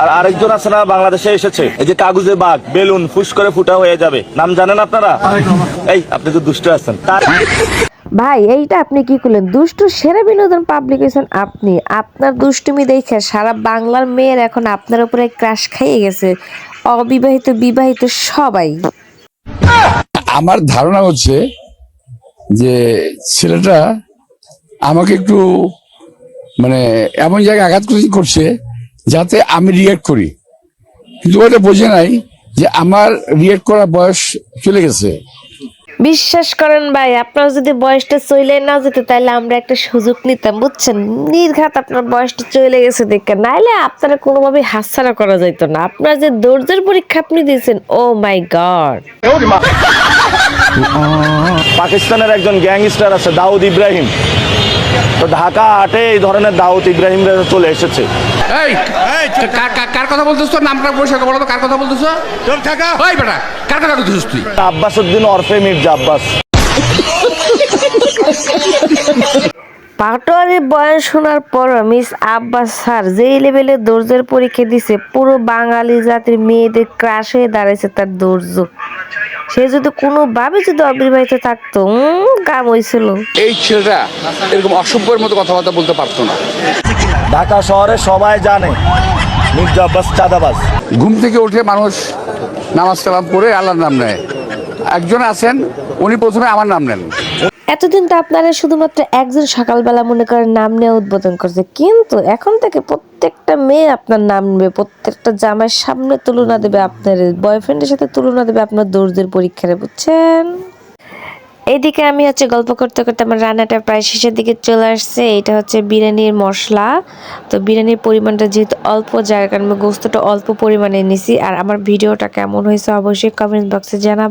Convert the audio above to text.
আর আরেকজন আছে না, বাংলাদেশে এসেছে, এই যে কাগজে বাঘ, বেলুন ফুস করে ফুটা হয়ে যাবে, নাম জানেন আপনারা? এই আপনি তো দুষ্ট আছেন তার। ভাই এইটা আপনি কি করলেন? দুষ্টু সেরা বিনোদন পাবলিকেশন আপনি। আপনার দুষ্টুমি দেখে সারা বাংলার মেয়ের এখন আপনার উপরে ক্রাশ খাইয়ে গেছে, অবিবাহিত বিবাহিত সবাই। আমার ধারণা হচ্ছে যে ছেলেটা আমাকে একটু মানে এমন জায়গায় আঘাত করছে যাতে আমি রিয়েক্ট করি, কিন্তু ওটা বোঝে নাই যে আমার রিয়েক্ট করার বয়স চলে গেছে। বিশ্বাস করেন ভাই, আপনার যদি বয়সটা চলে না যেত তাহলে আমরা একটা সুযোগ নিতাম, বুঝছেন? নির্ঘাত আপনার বয়সটা চলে গেছে দেখে, নাইলে আপনারা কোনোভাবেই হাতছাড়া করা যেত না। আপনার যে ধৈর্যের পরীক্ষা আপনি দিয়েছেন, ও মাই গড। পাকিস্তানের একজন গ্যাংস্টার আছে দাউদ ইব্রাহিম, তো ঢাকা হাটে এই ধরনের দাউদ ইব্রাহিম চলে এসেছে। এই কার কথা বলতেছ? তোর নামটা পরিষ্কার বলো তো, কার কথা বলতেছ? চুপ থাকা। ওই বেটা, কার কথা বলতেছিস তুই? আব্বাস উদ্দিন ওরফে মির্জা আব্বাস। পাটোয়ারির বয়ান শোনার পর মিস আব্বাস স্যার যেই লেভেলে ধৈর্যের পরীক্ষা দিছে, পুরো বাঙালি জাতির মেয়েদের ক্রাশ হয়ে দাঁড়াইছে তার ধৈর্য। সে যদি কোনোভাবে যদি অবিবাহিত থাকতো, কাম হয়েছিল। এই ছেলেটা এরকম অসভ্যের মতো কথাবার্তা বলতে পারতো না। ঢাকা শহরে সবাই জানে মির্জা আব্বাস চাঁদাবাজ। ঘুম থেকে উঠে মানুষ নামাজ কালাম পড়ে আল্লাহর নাম নেয়। একজন আছেন, উনি প্রথমে আমার নাম নেন। এতদিন তো আপনারা শুধুমাত্র একজন সকালবেলা মনে করেন নাম নেওয়া উদ্বোধন করছে, কিন্তু এখন থেকে প্রত্যেকটা মেয়ে আপনার নাম নেবে, প্রত্যেকটা জামাইয়ের সামনে তুলনা দেবে, আপনার বয়ফ্রেন্ডের সাথে তুলনা দেবে আপনার ধৈর্যের পরীক্ষারে, বুঝছেন? এইদিকে আমি গল্প করতে করতে আমার রান্নাটা প্রায় শেষের দিকে চলে আসছে। এটা হচ্ছে বিরিয়ানির মশলা। তো বিরিয়ানির পরিমাণটা যেহেতু অল্প, যার কারণে গোস্তটা অল্প পরিমাণে নিছি। আর আমার ভিডিওটা কেমন হয়েছে অবশ্যই কমেন্ট বক্সে জানাবেন।